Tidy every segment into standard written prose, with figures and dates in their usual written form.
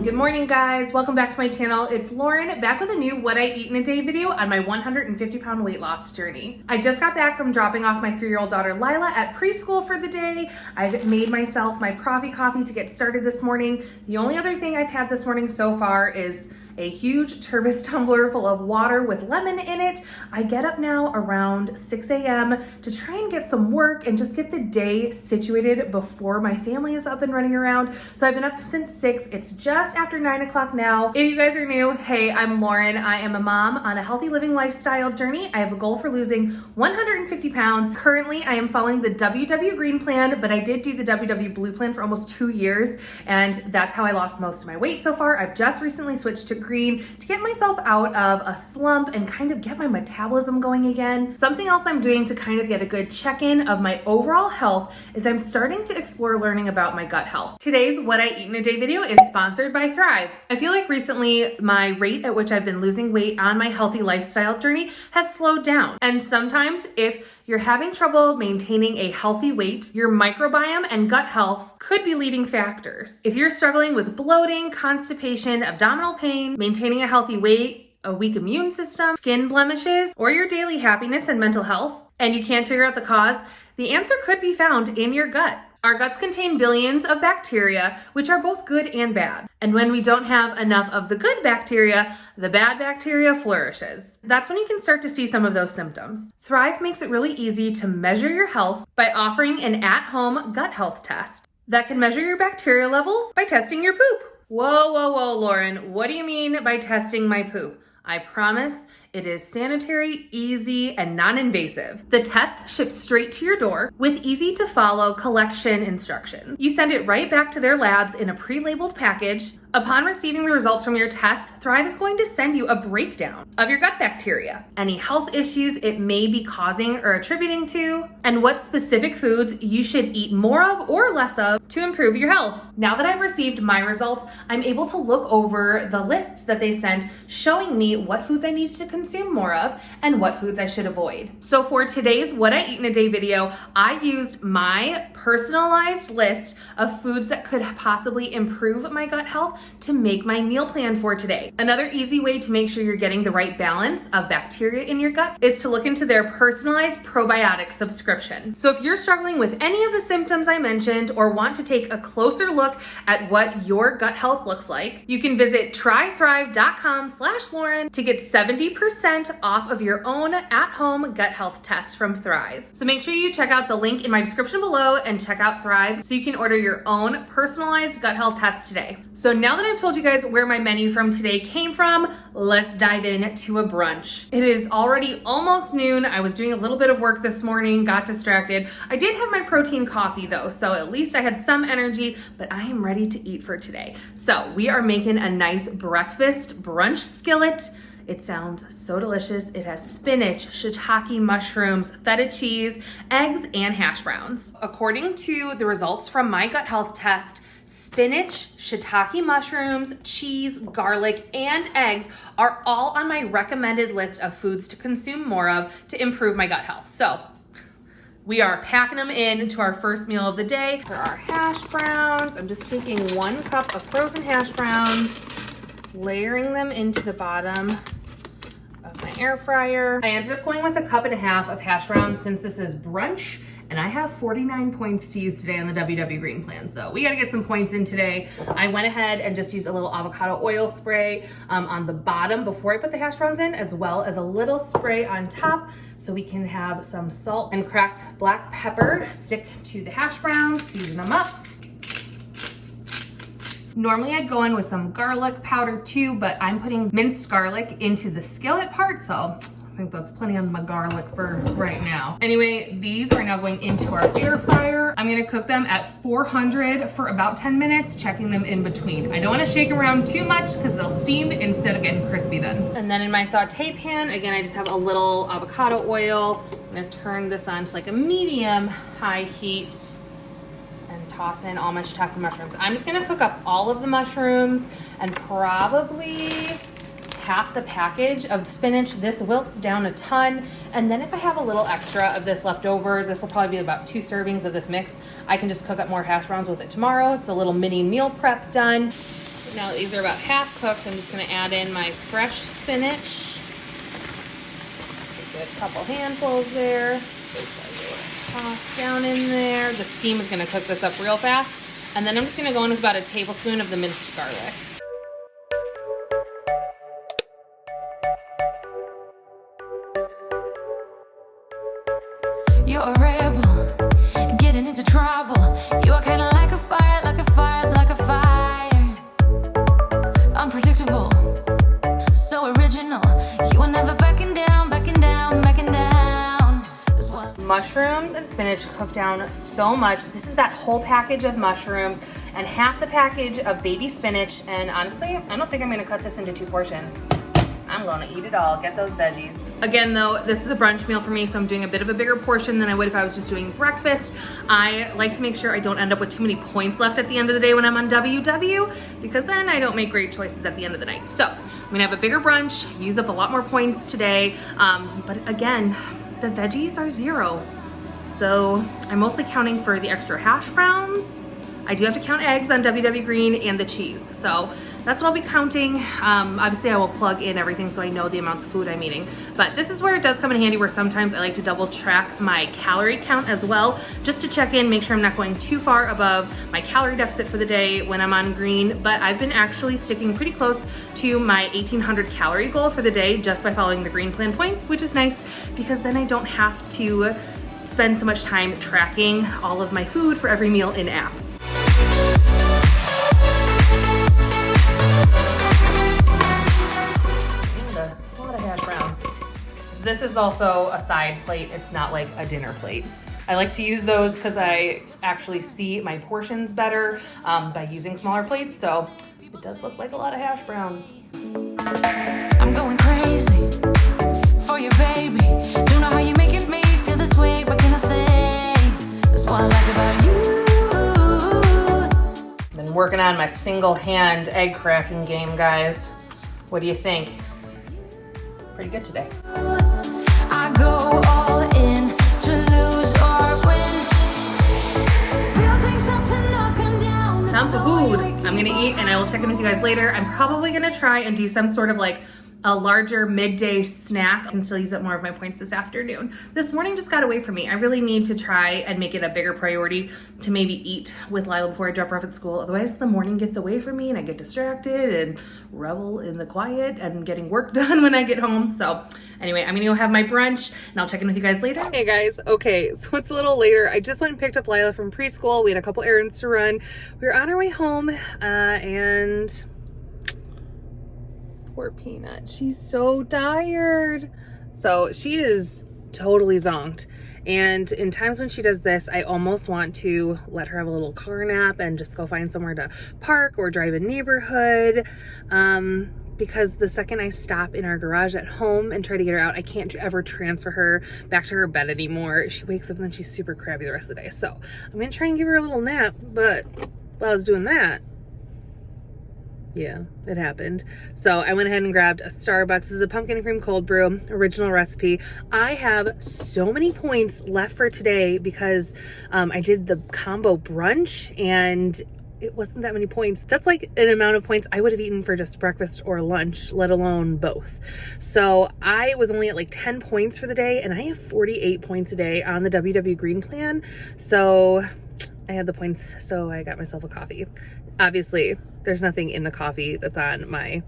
Good morning, guys. Welcome back to my channel. It's Lauren, back with a new What I Eat in a Day video on my 150-pound weight loss journey. I just got back from dropping off my 3-year-old daughter Lila at preschool for the day. I've made myself my coffee to get started this morning. The only other thing I've had this morning so far is a huge Tervis tumbler full of water with lemon in it. I get up now around 6 a.m. to try and get some work and just get the day situated before my family is up and running around. So I've been up since 6. It's just after 9 o'clock now. If you guys are new, hey, I'm Lauren. I am a mom on a healthy living lifestyle journey. I have a goal for losing 150 pounds. Currently, I am following the WW Green plan, but I did do the WW Blue plan for almost 2 years, and that's how I lost most of my weight so far. I've just recently switched to Green to get myself out of a slump and kind of get my metabolism going again. Something else I'm doing to kind of get a good check-in of my overall health is I'm starting to explore learning about my gut health. Today's What I Eat in a Day video is sponsored by Thrive. I feel like recently my rate at which I've been losing weight on my healthy lifestyle journey has slowed down. And sometimes if you're having trouble maintaining a healthy weight, your microbiome and gut health could be leading factors. If you're struggling with bloating, constipation, abdominal pain, maintaining a healthy weight, a weak immune system, skin blemishes, or your daily happiness and mental health, and you can't figure out the cause, the answer could be found in your gut. Our guts contain billions of bacteria, which are both good and bad. And when we don't have enough of the good bacteria, the bad bacteria flourishes. That's when you can start to see some of those symptoms. Thrive makes it really easy to measure your health by offering an at-home gut health test that can measure your bacteria levels by testing your poop. Whoa, Lauren, what do you mean by testing my poop? I promise it is sanitary, easy, and non-invasive. The test ships straight to your door with easy-to-follow collection instructions. You send it right back to their labs in a pre-labeled package. Upon receiving the results from your test, Thrive is going to send you a breakdown of your gut bacteria, any health issues it may be causing or attributing to, and what specific foods you should eat more of or less of to improve your health. Now that I've received my results, I'm able to look over the lists that they sent, showing me what foods I need to consume more of and what foods I should avoid. So for today's What I Eat in a Day video, I used my personalized list of foods that could possibly improve my gut health to make my meal plan for today. Another easy way to make sure you're getting the right balance of bacteria in your gut is to look into their personalized probiotic subscription. So if you're struggling with any of the symptoms I mentioned or want to take a closer look at what your gut health looks like, you can visit trythrive.com/Lauren to get 70% off of your own at-home gut health test from Thrive. So make sure you check out the link in my description below and check out Thrive so you can order your own personalized gut health test today. So now that I've told you guys where my menu from today came from, let's dive into a brunch. It is already almost noon. I was doing a little bit of work this morning, got distracted. I did have my protein coffee though, so at least I had some energy, but I am ready to eat for today. So we are making a nice breakfast brunch skillet. It sounds so delicious. It has spinach, shiitake mushrooms, feta cheese, eggs, and hash browns. According to the results from my gut health test, spinach, shiitake mushrooms, cheese, garlic, and eggs are all on my recommended list of foods to consume more of to improve my gut health. So we are packing them into our first meal of the day. For our hash browns, I'm just taking 1 cup of frozen hash browns, layering them into the bottom of my air fryer. I ended up going with 1.5 cups of hash browns since this is brunch, and I have 49 points to use today on the WW Green plan. So we gotta get some points in today. I went ahead and just used a little avocado oil spray on the bottom before I put the hash browns in, as well as a little spray on top so we can have some salt and cracked black pepper stick to the hash browns, season them up. Normally I'd go in with some garlic powder too, but I'm putting minced garlic into the skillet part, so think that's plenty on my garlic for right now. Anyway, these are now going into our air fryer. I'm gonna cook them at 400 for about 10 minutes, checking them in between. I don't wanna shake around too much because they'll steam instead of getting crispy then. And then in my saute pan, again, I just have a little avocado oil. I'm gonna turn this on to like a medium high heat and toss in all my shiitake mushrooms. I'm just gonna cook up all of the mushrooms and probably half the package of spinach. This wilts down a ton. And then if I have a little extra of this left over, this will probably be about 2 servings of this mix. I can just cook up more hash browns with it tomorrow. It's a little mini meal prep done. Now that these are about half cooked, I'm just gonna add in my fresh spinach. Just a couple handfuls there. Toss down in there. The steam is gonna cook this up real fast. And then I'm just gonna go in with about a tablespoon of the minced garlic. You're a rebel, getting into trouble. You are kind of like a fire, like a fire, like a fire. Unpredictable, so original. You are never backing down, backing down, backing down. Mushrooms and spinach cook down so much. This is that whole package of mushrooms and half the package of baby spinach. And honestly, I don't think I'm gonna cut this into 2 portions. I'm gonna eat it all, get those veggies. Again though, this is a brunch meal for me, so I'm doing a bit of a bigger portion than I would if I was just doing breakfast. I like to make sure I don't end up with too many points left at the end of the day when I'm on WW, because then I don't make great choices at the end of the night. So I'm gonna have a bigger brunch, use up a lot more points today. But again, the veggies are 0. So I'm mostly counting for the extra hash browns. I do have to count eggs on WW Green and the cheese. So that's what I'll be counting. Obviously I will plug in everything so I know the amounts of food I'm eating. But this is where it does come in handy, where sometimes I like to double track my calorie count as well, just to check in, make sure I'm not going too far above my calorie deficit for the day when I'm on green. But I've been actually sticking pretty close to my 1800 calorie goal for the day just by following the green plan points, which is nice because then I don't have to spend so much time tracking all of my food for every meal in apps. A lot of hash browns. This is also a side plate. It's not like a dinner plate. I like to use those because I actually see my portions better by using smaller plates. So it does look like a lot of hash browns. I'm going crazy for you, baby. Don't know how you're making me feel this way. What can I say? That's what I like about you. Been working on my single hand egg cracking game, guys. What do you think? Pretty good today. I go all in to lose or win. Real things have to knock 'em down. Time for food. I'm gonna eat and I will check in with you guys later. I'm probably gonna try and do some sort of like a larger midday snack. I can still use up more of my points this afternoon. This morning just got away from me. I really need to try and make it a bigger priority to maybe eat with Lila before I drop her off at school. Otherwise the morning gets away from me and I get distracted and revel in the quiet and getting work done when I get home. So anyway, I'm gonna go have my brunch and I'll check in with you guys later. Hey guys, okay, so it's a little later. I just went and picked up Lila from preschool. We had a couple errands to run. We were on our way home and poor Peanut. She's so tired. So she is totally zonked. And in times when she does this, I almost want to let her have a little car nap and just go find somewhere to park or drive a neighborhood. Because the second I stop in our garage at home and try to get her out, I can't ever transfer her back to her bed anymore. She wakes up and then she's super crabby the rest of the day. So I'm gonna try and give her a little nap, but while I was doing that, yeah, it happened. So I went ahead and grabbed a Starbucks. This is a pumpkin cream cold brew, original recipe. I have so many points left for today because I did the combo brunch and it wasn't that many points. That's like an amount of points I would have eaten for just breakfast or lunch, let alone both. So I was only at like 10 points for the day and I have 48 points a day on the WW Green plan. So I had the points, so I got myself a coffee. Obviously, there's nothing in the coffee that's on my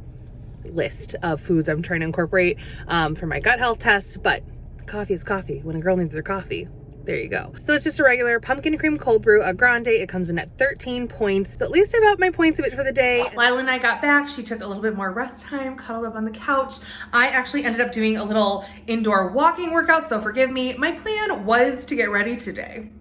list of foods I'm trying to incorporate for my gut health test, but coffee is coffee when a girl needs her coffee. There you go. So it's just a regular pumpkin cream cold brew, a grande. It comes in at 13 points. So at least I've upped my points a bit for the day. Lila and I got back. She took a little bit more rest time, cuddled up on the couch. I actually ended up doing a little indoor walking workout, so forgive me. My plan was to get ready today,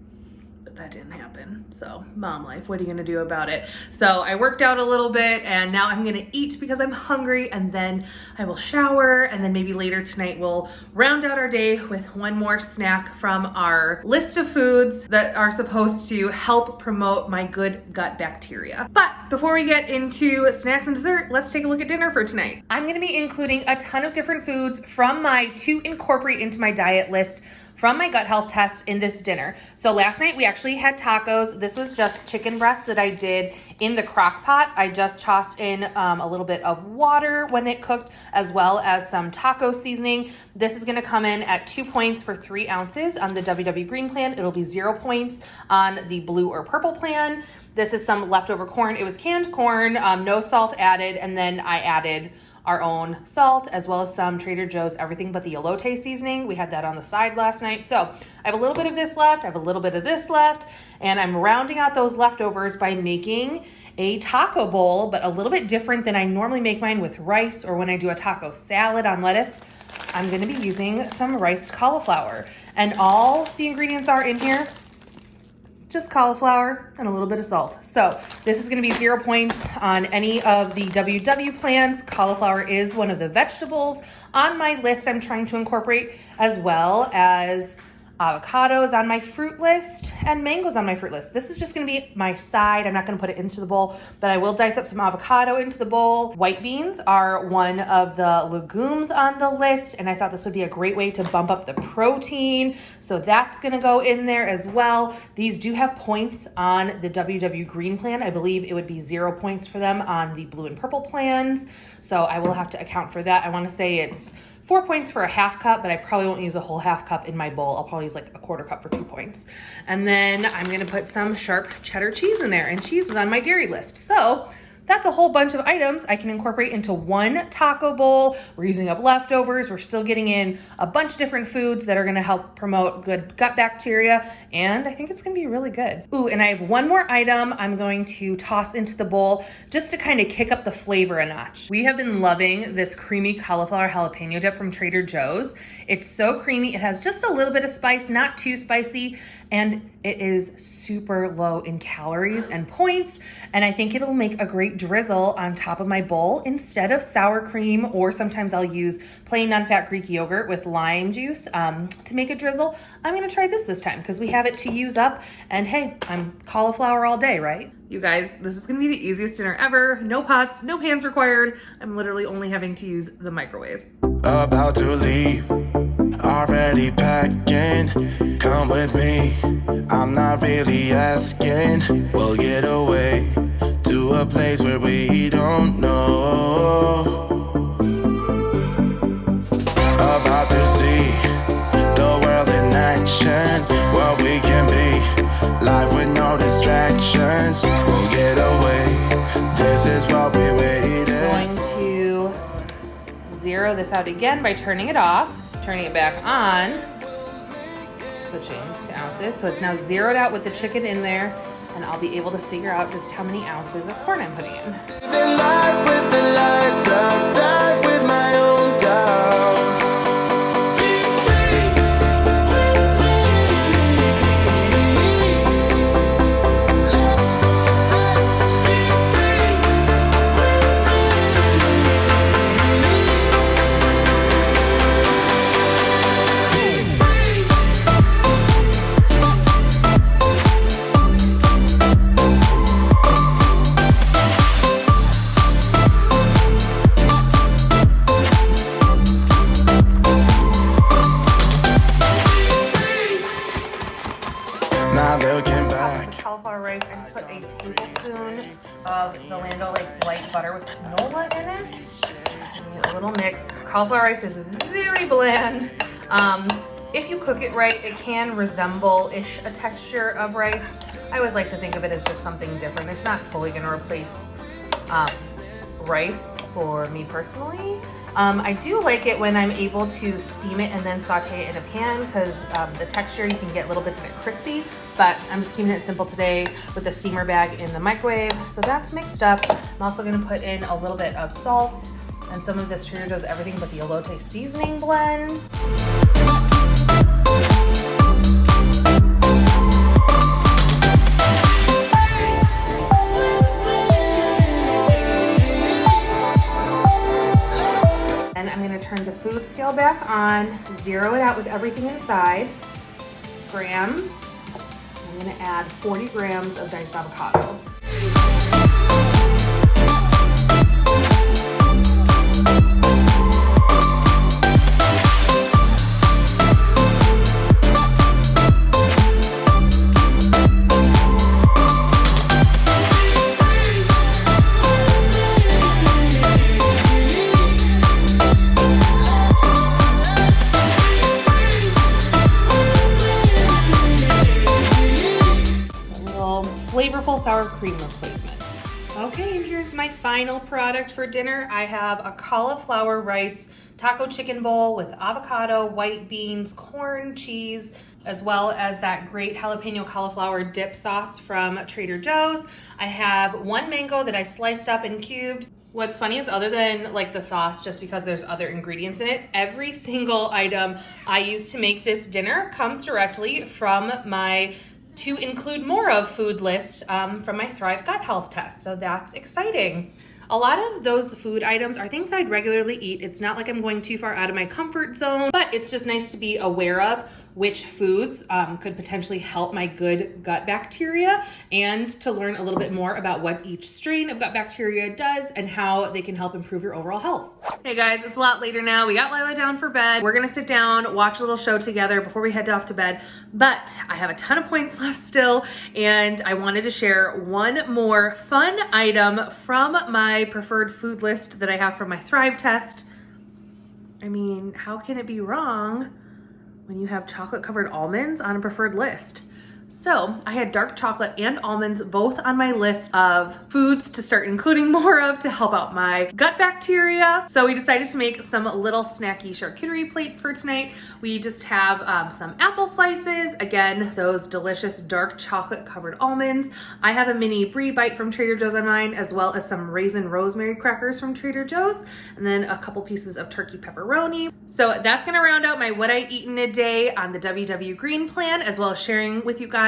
but that didn't happen. So mom life, what are you gonna do about it? So I worked out a little bit and now I'm gonna eat because I'm hungry, and then I will shower, and then maybe later tonight we'll round out our day with one more snack from our list of foods that are supposed to help promote my good gut bacteria. But before we get into snacks and dessert, let's take a look at dinner for tonight. I'm gonna be including a ton of different foods from my to incorporate into my diet list from my gut health test in this dinner. So last night we actually had tacos. This was just chicken breasts that I did in the crock pot. I just tossed in a little bit of water when it cooked, as well as some taco seasoning. This is gonna come in at 2 points for 3 ounces on the WW Green plan. It'll be 0 points on the blue or purple plan. This is some leftover corn. It was canned corn, no salt added, and then I added our own salt, as well as some Trader Joe's everything but the elote seasoning. We had that on the side last night. So I have a little bit of this left, I have a little bit of this left, and I'm rounding out those leftovers by making a taco bowl, but a little bit different than I normally make mine with rice, or when I do a taco salad on lettuce. I'm gonna be using some riced cauliflower, and all the ingredients are in here. Just cauliflower and a little bit of salt. So this is gonna be 0 points on any of the WW plans. Cauliflower is one of the vegetables on my list I'm trying to incorporate, as well as avocados on my fruit list and mangoes on my fruit list. This is just gonna be my side. I'm not gonna put it into the bowl, but I will dice up some avocado into the bowl. White beans are one of the legumes on the list, and I thought this would be a great way to bump up the protein. So that's gonna go in there as well. These do have points on the WW Green plan. I believe it would be 0 points for them on the blue and purple plans. So I will have to account for that. I wanna say it's 4 points for a half cup, but I probably won't use a whole half cup in my bowl. I'll probably use like a quarter cup for 2 points. And then I'm gonna put some sharp cheddar cheese in there, and cheese was on my dairy list. So that's a whole bunch of items I can incorporate into one taco bowl. We're using up leftovers. We're still getting in a bunch of different foods that are gonna help promote good gut bacteria, and I think it's gonna be really good. Ooh, and I have one more item I'm going to toss into the bowl just to kind of kick up the flavor a notch. We have been loving this creamy cauliflower jalapeno dip from Trader Joe's. It's so creamy. It has just a little bit of spice, not too spicy, and it is super low in calories and points, and I think it'll make a great drizzle on top of my bowl instead of sour cream, or sometimes I'll use plain non-fat Greek yogurt with lime juice to make a drizzle. I'm gonna try this time because we have it to use up, and hey, I'm cauliflower all day, right? You guys, this is gonna be the easiest dinner ever. No pots, no pans required. I'm literally only having to use the microwave. About to leave, already packing. Come with me, I'm not really asking. We'll get away to a place where we don't know. About to see the world in action, what we can be, life with no distractions. We'll get away, this is what we waited. Going to zero this out again by turning it off, turning it back on, switching to ounces. So it's now zeroed out with the chicken in there, and I'll be able to figure out just how many ounces of corn I'm putting in. Living life with the lights out, die with my own doubts. Be free with me. Let's be free with me. Be free. Not looking back. Cauliflower rice, I just put a tablespoon of the Land O'Lakes light butter with canola in it. And a little mix. Cauliflower rice is very bland. If you cook it right, it can resemble-ish a texture of rice. I always like to think of it as just something different. It's not fully gonna replace rice for me personally. I do like it when I'm able to steam it and then saute it in a pan because the texture, you can get little bits of it crispy, but I'm just keeping it simple today with the steamer bag in the microwave. So that's mixed up. I'm also gonna put in a little bit of salt and some of this Trader Joe's Everything But the Elote seasoning blend. And I'm gonna turn the food scale back on, zero it out with everything inside. Grams. I'm gonna add 40 grams of diced avocado. Flavorful sour cream replacement. Okay, and here's my final product for dinner. I have a cauliflower rice taco chicken bowl with avocado, white beans, corn, cheese, as well as that great jalapeno cauliflower dip sauce from Trader Joe's. I have one mango that I sliced up and cubed. What's funny is other than like the sauce, just because there's other ingredients in it, every single item I use to make this dinner comes directly from my to include more of food list from my Thrive Gut Health test. So that's exciting. A lot of those food items are things I'd regularly eat. It's not like I'm going too far out of my comfort zone, but it's just nice to be aware of which foods could potentially help my good gut bacteria and to learn a little bit more about what each strain of gut bacteria does and how they can help improve your overall health. Hey guys, it's a lot later now. We got Lila down for bed. We're gonna sit down, watch a little show together before we head off to bed, but I have a ton of points left still, and I wanted to share one more fun item from my preferred food list that I have from my Thrive test. I mean, how can it be wrong when you have chocolate covered almonds on a preferred list? So I had dark chocolate and almonds both on my list of foods to start including more of to help out my gut bacteria. So we decided to make some little snacky charcuterie plates for tonight. We just have some apple slices, again, those delicious dark chocolate covered almonds. I have a mini brie bite from Trader Joe's on mine, as well as some raisin rosemary crackers from Trader Joe's, and then a couple pieces of turkey pepperoni. So that's gonna round out my what I eat in a day on the WW Green plan, as well as sharing with you guys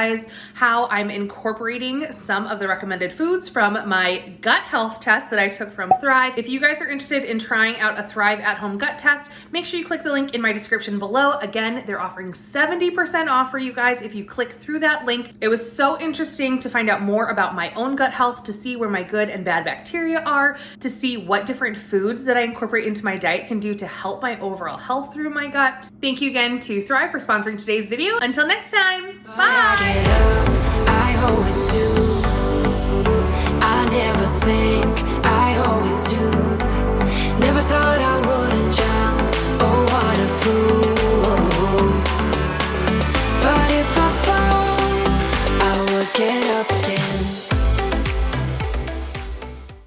how I'm incorporating some of the recommended foods from my gut health test that I took from Thrive. If you guys are interested in trying out a Thrive at-home gut test, make sure you click the link in my description below. Again, they're offering 70% off for you guys if you click through that link. It was so interesting to find out more about my own gut health, to see where my good and bad bacteria are, to see what different foods that I incorporate into my diet can do to help my overall health through my gut. Thank you again to Thrive for sponsoring today's video. Until next time, bye!